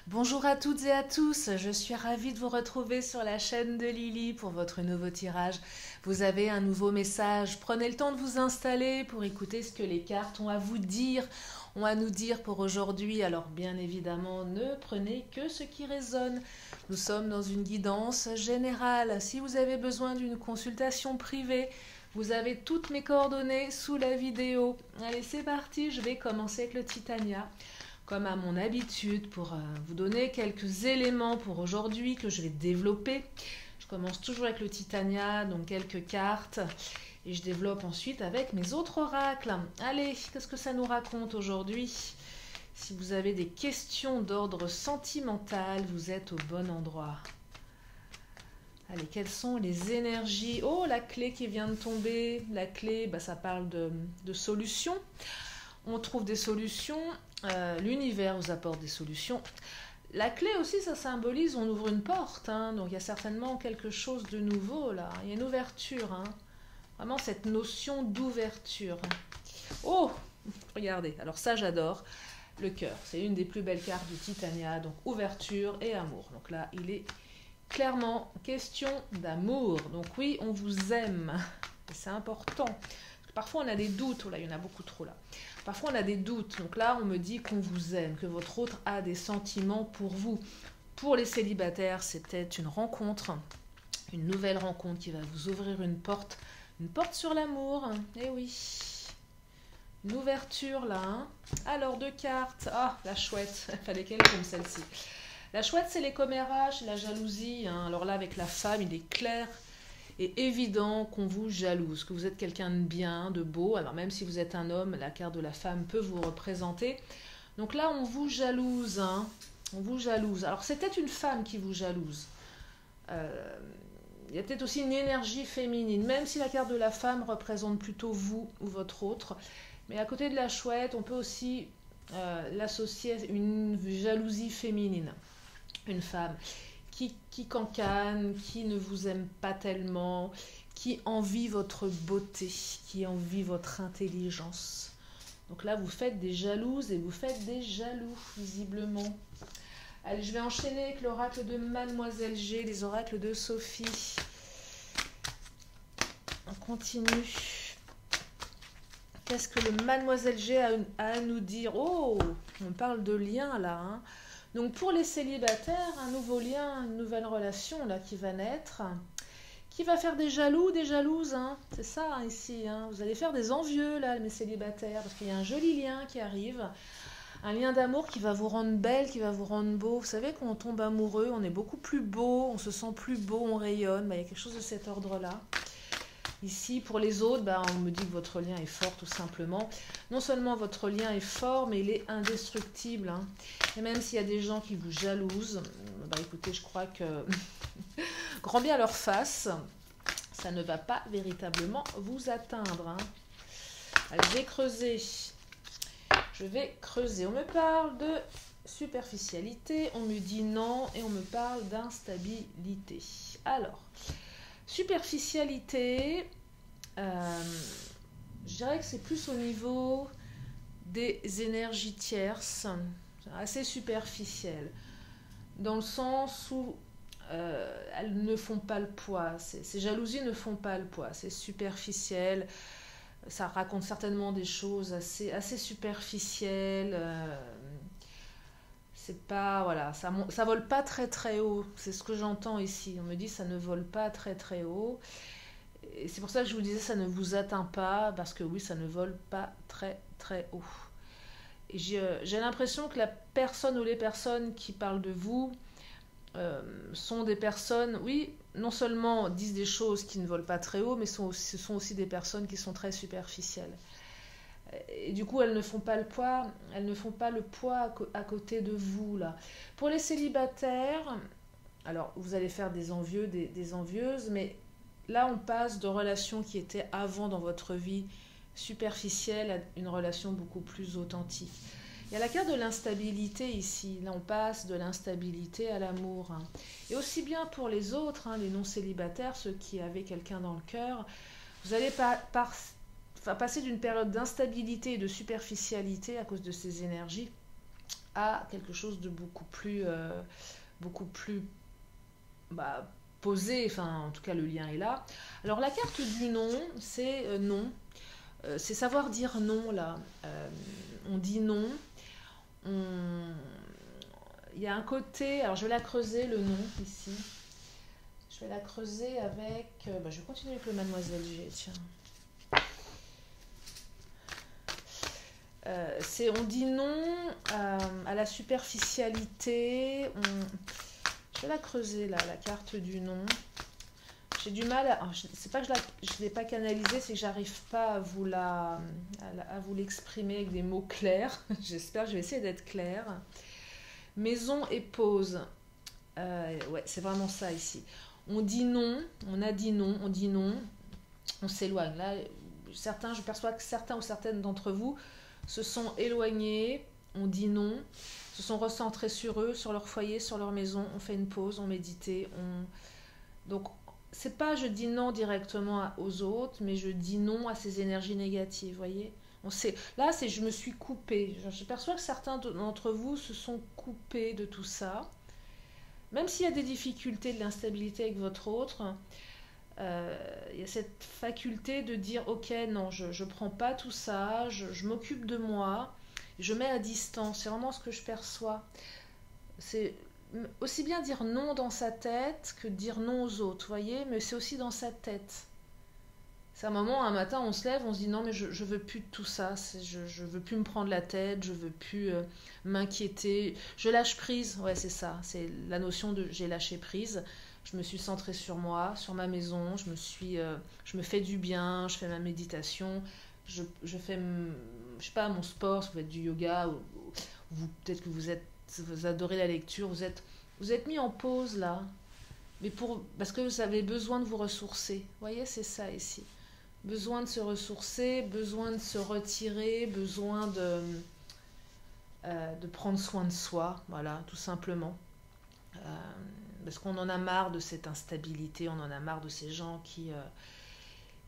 Bonjour à toutes et à tous, je suis ravie de vous retrouver sur la chaîne de Lily pour votre nouveau tirage. Vous avez un nouveau message, prenez le temps de vous installer pour écouter ce que les cartes ont à vous dire, ont à nous dire pour aujourd'hui. Alors bien évidemment, ne prenez que ce qui résonne. Nous sommes dans une guidance générale. Si vous avez besoin d'une consultation privée, vous avez toutes mes coordonnées sous la vidéo. Allez, c'est parti, je vais commencer avec le Titania. Comme à mon habitude, pour vous donner quelques éléments pour aujourd'hui que je vais développer. Je commence toujours avec le Titania, donc quelques cartes, et je développe ensuite avec mes autres oracles. Allez, qu'est-ce que ça nous raconte aujourd'hui? Si vous avez des questions d'ordre sentimental, vous êtes au bon endroit. Allez, quelles sont les énergies? Oh, la clé qui vient de tomber. La clé, ça parle de solutions. On trouve des solutions, l'univers vous apporte des solutions. La clé aussi, ça symbolise, on ouvre une porte, donc il y a certainement quelque chose de nouveau là, il y a une ouverture, vraiment cette notion d'ouverture. Oh, regardez, alors ça j'adore, le cœur, c'est une des plus belles cartes du Titania, donc ouverture et amour. Donc là, il est clairement question d'amour, donc oui, on vous aime, c'est important. Parfois on a des doutes, oh là il y en a beaucoup trop là. Parfois on a des doutes, donc là on me dit qu'on vous aime, que votre autre a des sentiments pour vous. Pour les célibataires, c'est peut-être une rencontre, une nouvelle rencontre qui va vous ouvrir une porte sur l'amour, eh oui. Une ouverture là, Alors deux cartes, la chouette, il fallait qu'elle tombe celle-ci. La chouette c'est les commérages, c'est la jalousie, alors là avec la femme il est clair et évident qu'on vous jalouse, que vous êtes quelqu'un de bien, de beau. Alors même si vous êtes un homme, la carte de la femme peut vous représenter. Donc là, on vous jalouse. On vous jalouse. Alors c'est peut-être une femme qui vous jalouse. Il y a peut-être aussi une énergie féminine, même si la carte de la femme représente plutôt vous ou votre autre. Mais à côté de la chouette, on peut aussi l'associer à une jalousie féminine. Une femme qui cancane, qui ne vous aime pas tellement, qui envie votre beauté, qui envie votre intelligence. Donc là, vous faites des jalouses et vous faites des jaloux, visiblement. Allez, je vais enchaîner avec l'oracle de Mademoiselle G, les oracles de Sophie. On continue. Qu'est-ce que le Mademoiselle G a à nous dire? Oh, on parle de lien là, Donc pour les célibataires, un nouveau lien, une nouvelle relation là qui va naître, qui va faire des jaloux, des jalouses, c'est ça ici. Vous allez faire des envieux là, mes célibataires, parce qu'il y a un joli lien qui arrive, un lien d'amour qui va vous rendre belle, qui va vous rendre beau. Vous savez, quand on tombe amoureux, on est beaucoup plus beau, on se sent plus beau, on rayonne. Il y a quelque chose de cet ordre-là. Ici, pour les autres, on me dit que votre lien est fort, tout simplement. Non seulement votre lien est fort, mais il est indestructible. Et même s'il y a des gens qui vous jalousent, écoutez, je crois que grand bien leur face, ça ne va pas véritablement vous atteindre. Allez, je vais creuser. Je vais creuser. On me parle de superficialité, on me dit non, et on me parle d'instabilité. Alors, superficialité, je dirais que c'est plus au niveau des énergies tierces, assez superficielles, dans le sens où elles ne font pas le poids, ces jalousies ne font pas le poids, c'est superficiel, ça raconte certainement des choses assez superficielles, c'est pas, voilà, ça vole pas très très haut, c'est ce que j'entends ici, on me dit ça ne vole pas très très haut, et c'est pour ça que je vous disais ça ne vous atteint pas, parce que oui, ça ne vole pas très très haut. Et j'ai l'impression que la personne ou les personnes qui parlent de vous sont des personnes, oui, non seulement disent des choses qui ne volent pas très haut, mais ce sont aussi des personnes qui sont très superficielles. Et du coup, elles ne font pas le poids, à côté de vous, là. Pour les célibataires, alors vous allez faire des envieux, des envieuses, mais là, on passe de relations qui étaient avant dans votre vie superficielles à une relation beaucoup plus authentique. Il y a la carte de l'instabilité ici. Là, on passe de l'instabilité à l'amour. Et aussi bien pour les autres, les non-célibataires, ceux qui avaient quelqu'un dans le cœur, vous allez passer d'une période d'instabilité et de superficialité à cause de ces énergies à quelque chose de beaucoup plus posé, enfin en tout cas le lien est là. Alors la carte du non, c'est non. C'est savoir dire non là. On dit non. On... Il y a un côté, alors je vais la creuser le non ici. Je vais la creuser avec, je vais continuer avec le Mademoiselle G, tiens. On dit non à la superficialité. Je vais la creuser là, la carte du non. J'ai du mal, c'est pas que je ne l'ai pas canalisée, c'est que j'arrive pas à vous l'exprimer avec des mots clairs. J'espère que je vais essayer d'être claire. Maison et pause. Ouais, c'est vraiment ça ici. On dit non, on a dit non, on dit non, on s'éloigne. Là, je perçois que certains ou certaines d'entre vous se sont éloignés, on dit non, se sont recentrés sur eux, sur leur foyer, sur leur maison, on fait une pause, on médite. Donc, c'est pas je dis non directement aux autres, mais je dis non à ces énergies négatives, voyez. Là, je me suis coupée. Je perçois que certains d'entre vous se sont coupés de tout ça. Même s'il y a des difficultés, de l'instabilité avec votre autre, il y a cette faculté de dire ok, non, je ne prends pas tout ça, je m'occupe de moi, je mets à distance. C'est vraiment ce que je perçois. C'est aussi bien dire non dans sa tête que dire non aux autres, voyez, mais c'est aussi dans sa tête. C'est un moment, un matin, on se lève, on se dit non, mais je veux plus de tout ça, je veux plus me prendre la tête, je veux plus m'inquiéter, je lâche prise, ouais, c'est ça, c'est la notion de j'ai lâché prise, je me suis centrée sur moi, sur ma maison, je me fais du bien, je fais ma méditation, je fais, je sais pas, mon sport, ça peut être du yoga, ou peut-être que vous adorez la lecture, vous êtes mis en pause là, mais parce que vous avez besoin de vous ressourcer, vous voyez, c'est ça ici. Besoin de se ressourcer, besoin de se retirer, besoin de prendre soin de soi, voilà, tout simplement. Parce qu'on en a marre de cette instabilité, on en a marre de ces gens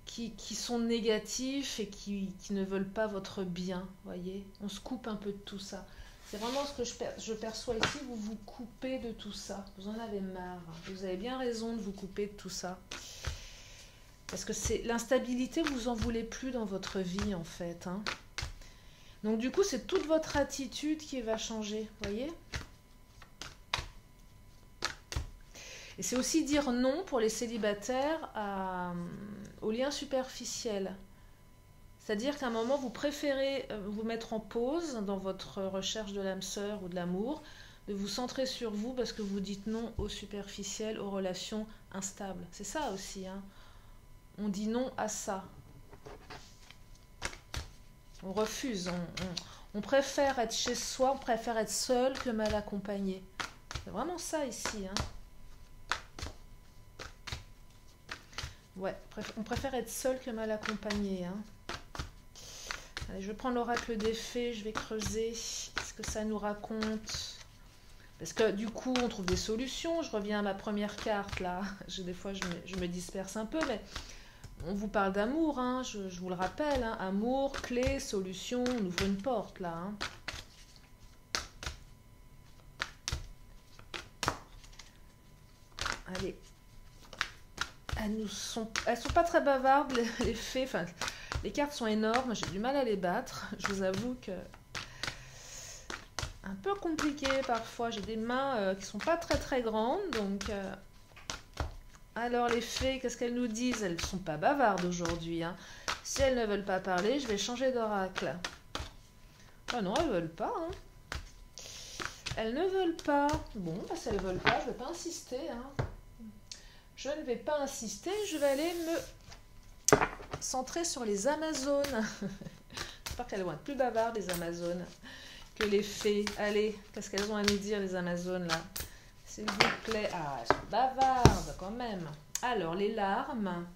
qui sont négatifs et qui ne veulent pas votre bien, voyez. On se coupe un peu de tout ça. C'est vraiment ce que je perçois ici, vous vous coupez de tout ça. Vous en avez marre. Vous avez bien raison de vous couper de tout ça. Parce que c'est l'instabilité, vous en voulez plus dans votre vie, en fait. Hein. Donc, du coup, c'est toute votre attitude qui va changer, voyez. Et c'est aussi dire non pour les célibataires aux liens superficiels. C'est-à-dire qu'à un moment, vous préférez vous mettre en pause dans votre recherche de l'âme sœur ou de l'amour, de vous centrer sur vous parce que vous dites non au superficiel, aux relations instables. C'est ça aussi, hein. On dit non à ça. On refuse. On préfère être chez soi, on préfère être seul que mal accompagné. C'est vraiment ça ici. Hein. Ouais, on préfère être seul que mal accompagné. Hein. Allez, je vais prendre l'oracle des fées, je vais creuser ce que ça nous raconte. Parce que du coup, on trouve des solutions. Je reviens à ma première carte là. Des fois, je me disperse un peu, mais on vous parle d'amour, hein, je vous le rappelle. Hein, amour, clé, solution, on ouvre une porte là. Hein. Allez. Elles sont pas très bavardes, les fées. Enfin, les cartes sont énormes, j'ai du mal à les battre. Je vous avoue que un peu compliqué parfois. J'ai des mains qui sont pas très très grandes, donc. Alors les fées, qu'est-ce qu'elles nous disent? Elles ne sont pas bavardes aujourd'hui. Hein. Si elles ne veulent pas parler, je vais changer d'oracle. Ah non, elles ne veulent pas. Hein. Elles ne veulent pas. Bon, si elles ne veulent pas, je ne vais pas insister. Hein. Je ne vais pas insister, je vais aller me centrer sur les Amazones. J'espère qu'elles vont être plus bavardes, les Amazones, que les fées. Allez, qu'est-ce qu'elles ont à nous dire, les Amazones, là? S'il vous plaît. Ah, elles sont bavardes quand même. Alors, les larmes.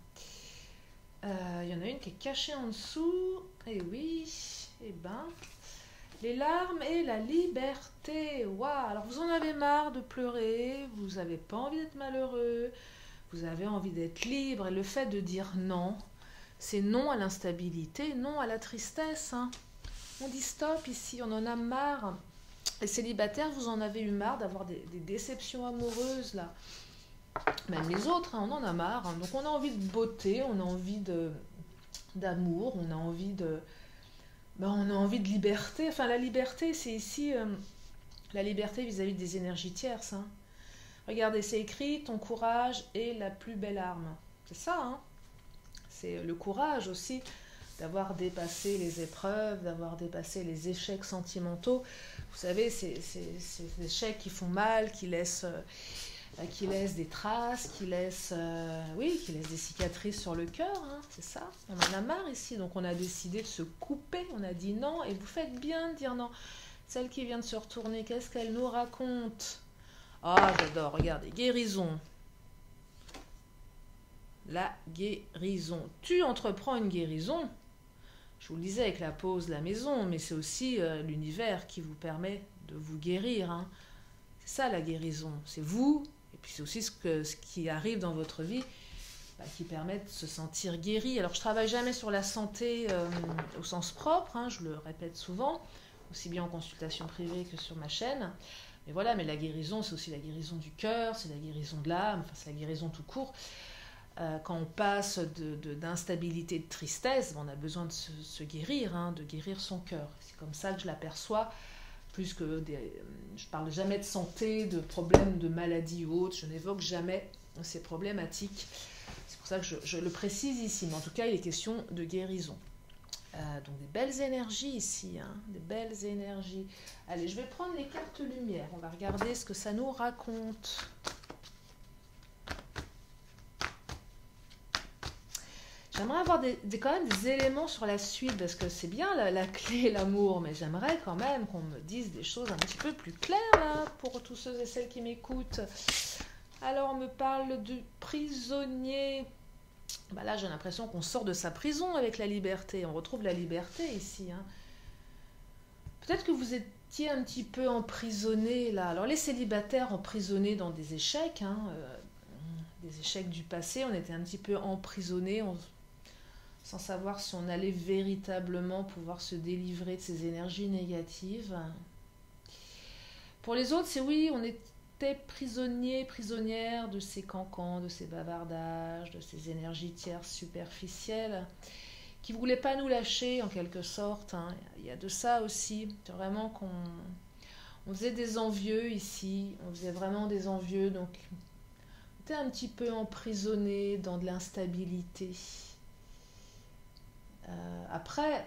Il y en a une qui est cachée en dessous. Eh oui. Eh ben. Les larmes et la liberté. Waouh. Alors, vous en avez marre de pleurer. Vous n'avez pas envie d'être malheureux. Vous avez envie d'être libre. Et le fait de dire non, c'est non à l'instabilité, non à la tristesse. Hein. On dit stop ici. On en a marre. Les célibataires, vous en avez eu marre d'avoir des déceptions amoureuses, là. Même les autres, hein, on en a marre. Hein. Donc on a envie de beauté, on a envie d'amour, on a envie on a envie de liberté. Enfin, la liberté, c'est ici la liberté vis-à-vis des énergies tierces. Hein. Regardez, c'est écrit, ton courage est la plus belle arme. C'est ça, hein. C'est le courage aussi d'avoir dépassé les épreuves, d'avoir dépassé les échecs sentimentaux. Vous savez, ces échecs qui font mal, qui laissent des traces, qui laissent des cicatrices sur le cœur, hein, c'est ça. On en a marre ici, donc on a décidé de se couper, on a dit non, et vous faites bien de dire non. Celle qui vient de se retourner, qu'est-ce qu'elle nous raconte? Ah, j'adore, regardez, guérison. La guérison. Tu entreprends une guérison. Je vous le disais avec la pause, la maison, mais c'est aussi l'univers qui vous permet de vous guérir. Hein. C'est ça la guérison, c'est vous. Et puis c'est aussi ce qui arrive dans votre vie qui permet de se sentir guéri. Alors je ne travaille jamais sur la santé au sens propre, hein, je le répète souvent, aussi bien en consultation privée que sur ma chaîne. Mais voilà, mais la guérison, c'est aussi la guérison du cœur, c'est la guérison de l'âme, enfin c'est la guérison tout court. Quand on passe d'instabilité, de tristesse, on a besoin de se guérir, hein, de guérir son cœur. C'est comme ça que je l'aperçois. Plus que je parle jamais de santé, de problèmes, de maladies ou autres. Je n'évoque jamais ces problématiques. C'est pour ça que je le précise ici. Mais en tout cas, il est question de guérison. Donc des belles énergies ici, hein, des belles énergies. Allez, je vais prendre les cartes lumière. On va regarder ce que ça nous raconte. J'aimerais avoir quand même des éléments sur la suite, parce que c'est bien la clé, l'amour, mais j'aimerais quand même qu'on me dise des choses un petit peu plus claires, là, pour tous ceux et celles qui m'écoutent. Alors, on me parle du prisonnier. Là, j'ai l'impression qu'on sort de sa prison avec la liberté. On retrouve la liberté ici. Hein. Peut-être que vous étiez un petit peu emprisonné, là. Alors, les célibataires emprisonnés dans des échecs, hein, des échecs du passé, on était un petit peu emprisonnés, sans savoir si on allait véritablement pouvoir se délivrer de ces énergies négatives. Pour les autres, c'est oui, on était prisonniers, prisonnières de ces cancans, de ces bavardages, de ces énergies tierces superficielles qui ne voulaient pas nous lâcher en quelque sorte. Hein. Il y a de ça aussi. C'est vraiment on faisait des envieux ici, on faisait vraiment des envieux, donc on était un petit peu emprisonnés dans de l'instabilité. Après,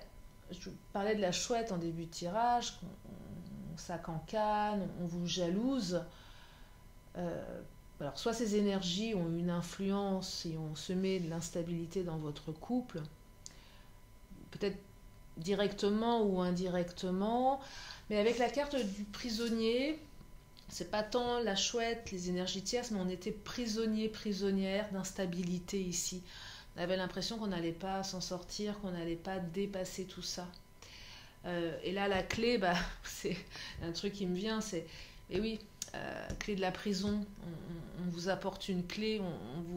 je parlais de la chouette en début de tirage, on s'acancane, on vous jalouse. Alors, soit ces énergies ont une influence et ont semé de l'instabilité dans votre couple, peut-être directement ou indirectement, mais avec la carte du prisonnier, c'est pas tant la chouette, les énergies tierces, mais on était prisonniers, prisonnières d'instabilité ici. On avait l'impression qu'on n'allait pas s'en sortir, qu'on n'allait pas dépasser tout ça. Et là, la clé, c'est un truc qui me vient, c'est, et oui, clé de la prison, on vous apporte une clé,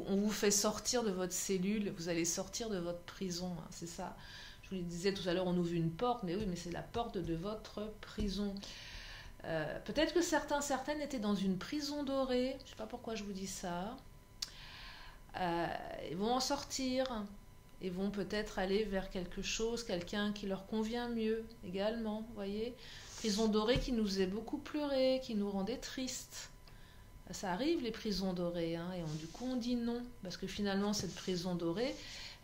on vous fait sortir de votre cellule, vous allez sortir de votre prison, hein, c'est ça. Je vous le disais tout à l'heure, on ouvre une porte, mais oui, mais c'est la porte de votre prison. Peut-être que certaines étaient dans une prison dorée, je ne sais pas pourquoi je vous dis ça. Ils vont en sortir et vont peut-être aller vers quelque chose, quelqu'un qui leur convient mieux également, vous voyez. Prison dorée qui nous faisait beaucoup pleurer, qui nous rendait tristes. Ça arrive les prisons dorées, hein, et du coup on dit non, parce que finalement cette prison dorée,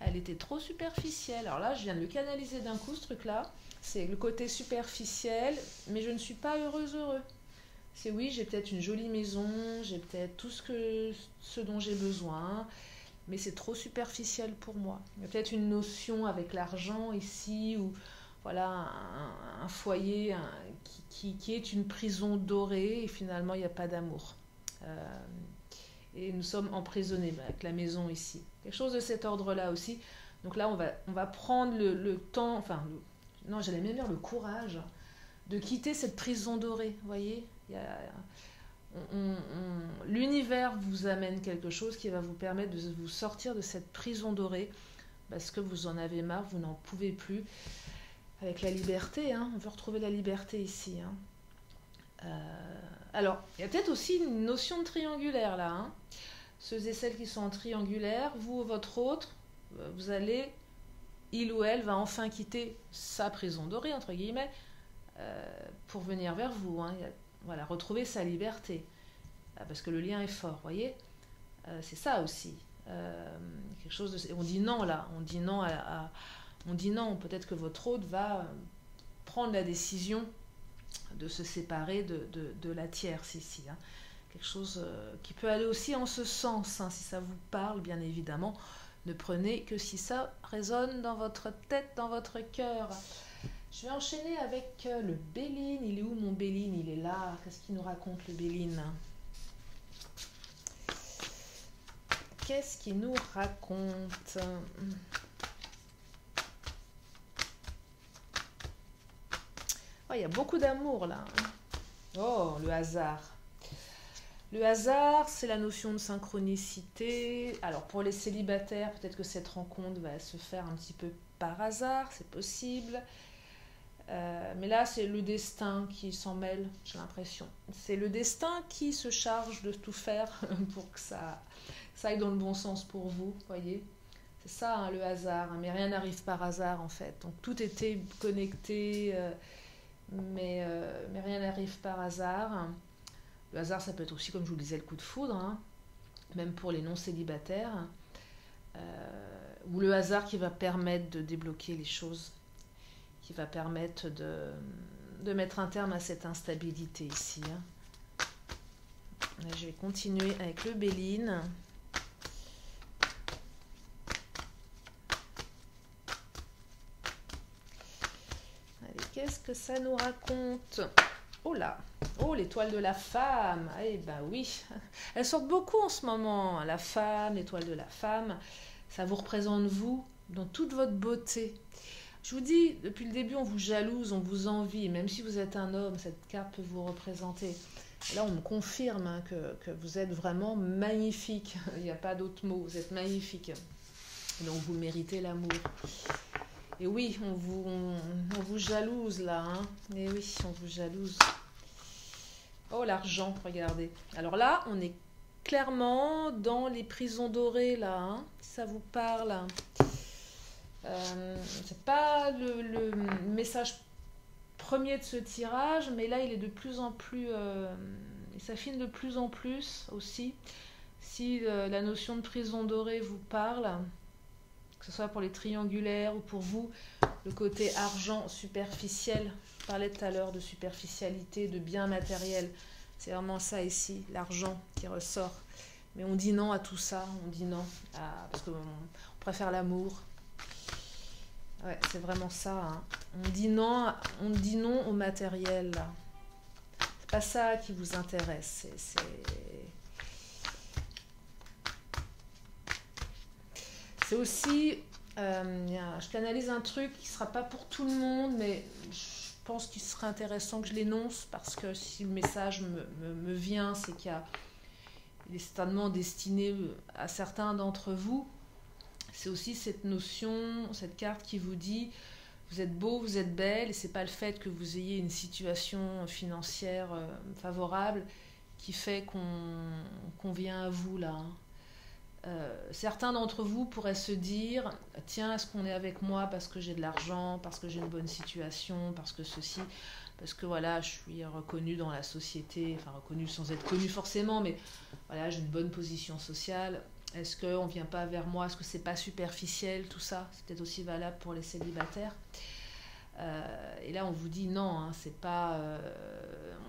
elle était trop superficielle. Alors là, je viens de le canaliser d'un coup, ce truc-là. C'est le côté superficiel, mais je ne suis pas heureux. C'est oui, j'ai peut-être une jolie maison, j'ai peut-être tout ce dont j'ai besoin, mais c'est trop superficiel pour moi. Il y a peut-être une notion avec l'argent ici, ou voilà, un foyer qui est une prison dorée, et finalement il n'y a pas d'amour. Et nous sommes emprisonnés avec la maison ici. Quelque chose de cet ordre-là aussi. Donc là, on va prendre le temps, enfin, non, j'allais même dire le courage, de quitter cette prison dorée, vous voyez. L'univers vous amène quelque chose qui va vous permettre de vous sortir de cette prison dorée, parce que vous en avez marre, vous n'en pouvez plus. Avec la liberté, hein, on veut retrouver la liberté ici. Hein. Alors, il y a peut-être aussi une notion de triangulaire là. Hein. Ceux et celles qui sont en triangulaire, vous ou votre autre, vous allez, il ou elle va enfin quitter sa prison dorée, entre guillemets, pour venir vers vous. Hein. Voilà, retrouver sa liberté. Parce que le lien est fort, vous voyez. C'est ça aussi. Quelque chose de... On dit non là, on dit non on dit non, peut-être que votre hôte va prendre la décision de se séparer de la tierce ici. Hein. Quelque chose qui peut aller aussi en ce sens, hein, si ça vous parle, bien évidemment. Ne prenez que si ça résonne dans votre tête, dans votre cœur. Je vais enchaîner avec le Béline. Il est où mon Béline? Il est là. Qu'est-ce qu'il nous raconte le Béline? Qu'est-ce qu'il nous raconte? Oh, il y a beaucoup d'amour là. Oh, le hasard. Le hasard, c'est la notion de synchronicité. Alors pour les célibataires, peut-être que cette rencontre va se faire un petit peu par hasard, c'est possible. Mais là, c'est le destin qui s'en mêle, j'ai l'impression. C'est le destin qui se charge de tout faire pour que ça aille dans le bon sens pour vous, voyez. C'est ça, hein, le hasard. Hein, mais rien n'arrive par hasard, en fait. Donc tout était connecté, mais rien n'arrive par hasard. Le hasard, ça peut être aussi, comme je vous le disais, le coup de foudre, hein, même pour les non-célibataires. Ou le hasard qui va permettre de débloquer les choses, qui va permettre de mettre un terme à cette instabilité ici. Hein. Là, je vais continuer avec le Béline. Allez, qu'est-ce que ça nous raconte? Oh là, oh l'étoile de la femme. Eh ben oui, elles sortent beaucoup en ce moment. La femme, l'étoile de la femme, ça vous représente vous dans toute votre beauté. Je vous dis, depuis le début, on vous jalouse, on vous envie. Même si vous êtes un homme, cette carte peut vous représenter. Et là, on me confirme hein, que vous êtes vraiment magnifique. Il n'y a pas d'autre mot, vous êtes magnifique. Donc, vous méritez l'amour. Et oui, on vous jalouse là. Hein. Et oui, on vous jalouse. Oh, l'argent, regardez. Alors là, on est clairement dans les prisons dorées là. Hein, si ça vous parle. C'est pas le message premier de ce tirage, mais là il est de plus en plus, il s'affine de plus en plus aussi. Si la notion de prison dorée vous parle, que ce soit pour les triangulaires ou pour vous, le côté argent superficiel, je parlais tout à l'heure de superficialité, de bien matériel, c'est vraiment ça ici, l'argent qui ressort. Mais on dit non à tout ça, on dit non, parce qu'on préfère l'amour. Ouais, c'est vraiment ça. Hein. On dit non au matériel. C'est pas ça qui vous intéresse. C'est aussi, je canalise un truc qui sera pas pour tout le monde, mais je pense qu'il serait intéressant que je l'énonce parce que si le message me vient, c'est qu'il est certainement destiné à certains d'entre vous. C'est aussi cette notion, cette carte qui vous dit vous êtes beau, vous êtes belle, et c'est pas le fait que vous ayez une situation financière favorable qui fait qu'on vient à vous là. Certains d'entre vous pourraient se dire tiens, est-ce qu'on est avec moi parce que j'ai de l'argent, parce que j'ai une bonne situation, parce que ceci, parce que voilà, je suis reconnue dans la société, enfin reconnue sans être connue forcément, mais voilà, j'ai une bonne position sociale. Est-ce qu'on ne vient pas vers moi? Est-ce que c'est pas superficiel tout ça? C'est peut-être aussi valable pour les célibataires. Et là, on vous dit non, hein, c'est pas,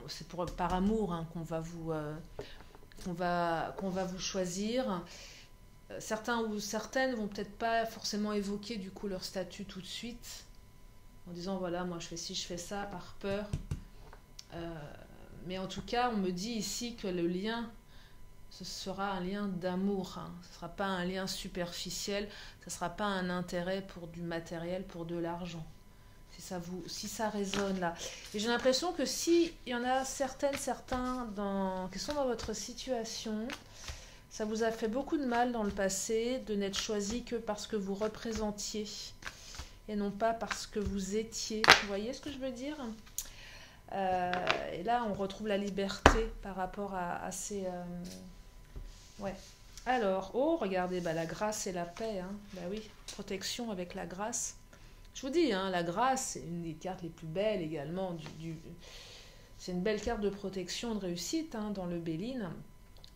c'est par amour hein, qu'on va vous choisir. Certains ou certaines vont peut-être pas forcément évoquer du coup leur statut tout de suite, en disant voilà, moi je fais ci, je fais ça, par peur. Mais en tout cas, on me dit ici que le lien, ce sera un lien d'amour, hein. Ce ne sera pas un lien superficiel, ce ne sera pas un intérêt pour du matériel, pour de l'argent. Si ça résonne là. Et j'ai l'impression que s'il y en a certains qui sont dans votre situation, ça vous a fait beaucoup de mal dans le passé de n'être choisi que parce que vous représentiez et non pas parce que vous étiez. Vous voyez ce que je veux dire ? Et là, on retrouve la liberté par rapport à ces... ouais. Alors, oh, regardez, bah, la grâce et la paix. Hein. Bah oui, protection avec la grâce. Je vous dis, hein, la grâce, c'est une des cartes les plus belles également. C'est une belle carte de protection, de réussite hein, dans le Béline.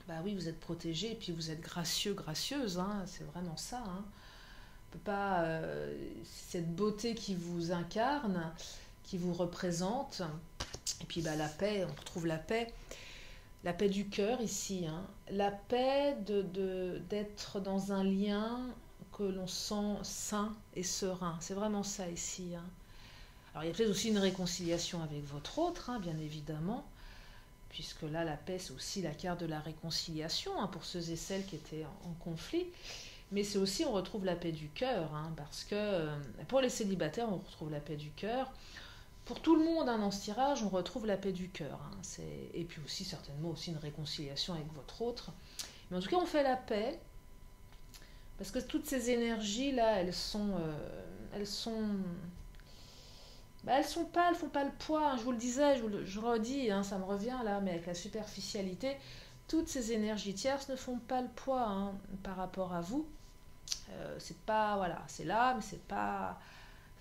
Bah oui, vous êtes protégé et puis vous êtes gracieux, gracieuse. Hein, c'est vraiment ça. Hein. On peut pas... cette beauté qui vous incarne, qui vous représente. Et puis bah, la paix, on retrouve la paix. La paix du cœur ici. Hein. La paix d'être dans un lien que l'on sent sain et serein. C'est vraiment ça ici. Hein. Alors il y a peut-être aussi une réconciliation avec votre autre, hein, bien évidemment, puisque là la paix c'est aussi la carte de la réconciliation hein, pour ceux et celles qui étaient en conflit. Mais c'est aussi, on retrouve la paix du cœur, hein, parce que pour les célibataires, on retrouve la paix du cœur. Pour tout le monde hein, dans ce tirage, on retrouve la paix du cœur. Hein, et puis aussi, certainement, aussi une réconciliation avec votre autre. Mais en tout cas, on fait la paix. Parce que toutes ces énergies-là, elles font pas le poids. Hein, je vous le disais, je redis, hein, ça me revient là, mais avec la superficialité, toutes ces énergies tierces ne font pas le poids hein, par rapport à vous. C'est pas, voilà, c'est là, mais ça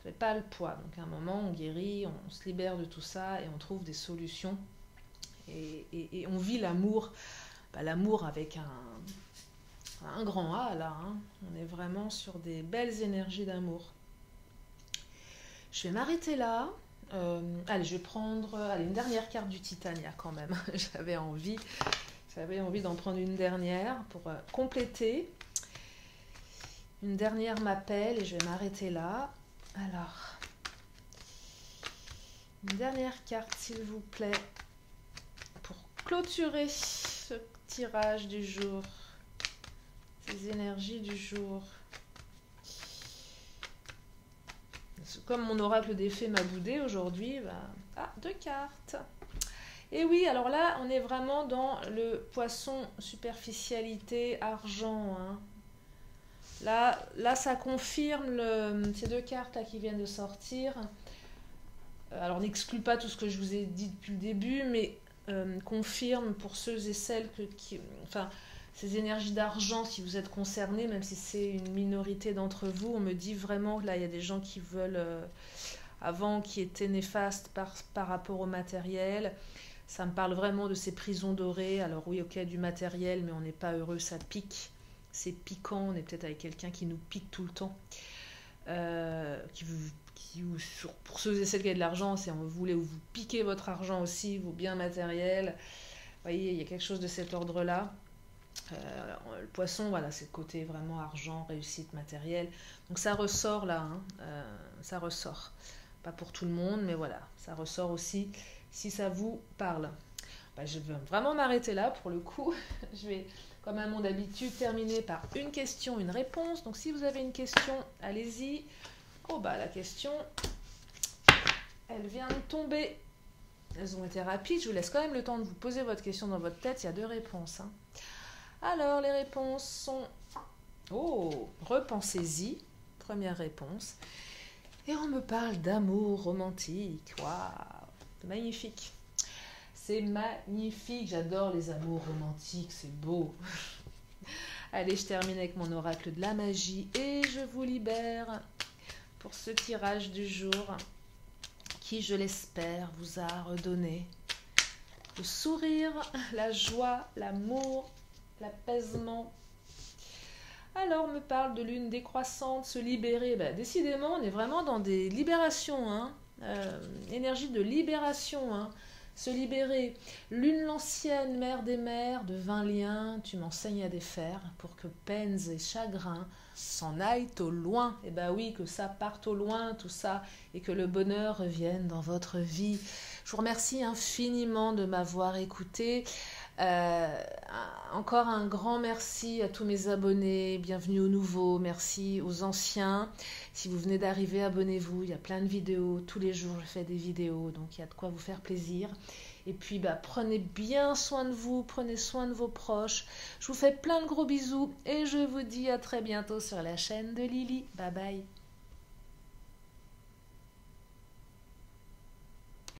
fait pas le poids. Donc à un moment, on guérit, on se libère de tout ça et on trouve des solutions. Et on vit l'amour, l'amour avec un grand A là. Hein. On est vraiment sur des belles énergies d'amour. Je vais m'arrêter là. Allez, je vais prendre une dernière carte du Titania quand même. J'avais envie d'en prendre une dernière pour compléter. Une dernière m'appelle et je vais m'arrêter là. Alors, une dernière carte s'il vous plaît pour clôturer ce tirage du jour, ces énergies du jour. Comme mon oracle des fées m'a boudé aujourd'hui, deux cartes. Et oui, alors là, on est vraiment dans le poisson superficialité argent. Hein. Là, ça confirme ces deux cartes là qui viennent de sortir. Alors, on n'exclut pas tout ce que je vous ai dit depuis le début, mais confirme pour ceux et celles ces énergies d'argent, si vous êtes concernés, même si c'est une minorité d'entre vous, on me dit vraiment que là, il y a des gens qui veulent, avant, qui étaient néfastes par rapport au matériel. Ça me parle vraiment de ces prisons dorées. Alors oui, ok, du matériel, mais on n'est pas heureux, ça pique. C'est piquant, on est peut-être avec quelqu'un qui nous pique tout le temps. Pour ceux et celles qui ont de l'argent, c'est on voulait vous piquer votre argent aussi, vos biens matériels. Vous voyez, il y a quelque chose de cet ordre-là. Le poisson, voilà, c'est le côté vraiment argent, réussite matérielle. Donc ça ressort là, hein, ça ressort. Pas pour tout le monde, mais voilà, ça ressort aussi si ça vous parle. Je vais vraiment m'arrêter là pour le coup. Je vais, comme à mon d'habitude, terminer par une question, une réponse. Donc si vous avez une question, allez-y. Oh la question, elle vient de tomber. Elles ont été rapides. Je vous laisse quand même le temps de vous poser votre question dans votre tête. Il y a deux réponses. Hein. Alors, les réponses sont... Oh, repensez-y. Première réponse. Et on me parle d'amour romantique. Waouh, c'est magnifique. C'est magnifique. J'adore les amours romantiques. C'est beau. Allez, je termine avec mon oracle de la magie. Et je vous libère pour ce tirage du jour qui, je l'espère, vous a redonné le sourire, la joie, l'amour, l'apaisement. Alors, on me parle de lune décroissante, se libérer. Décidément, on est vraiment dans des libérations, hein. Énergie de libération, hein. Se libérer. Lune l'ancienne, mère des mers, de 20 liens, tu m'enseignes à défaire pour que peines et chagrins s'en aillent au loin. Et oui, que ça parte au loin, tout ça, et que le bonheur revienne dans votre vie. Je vous remercie infiniment de m'avoir écouté. Encore un grand merci à tous mes abonnés, bienvenue aux nouveaux, merci aux anciens. Si vous venez d'arriver, abonnez-vous, il y a plein de vidéos, tous les jours je fais des vidéos, donc il y a de quoi vous faire plaisir. Et puis prenez bien soin de vous, prenez soin de vos proches. Je vous fais plein de gros bisous et je vous dis à très bientôt sur la chaîne de Lily. Bye bye.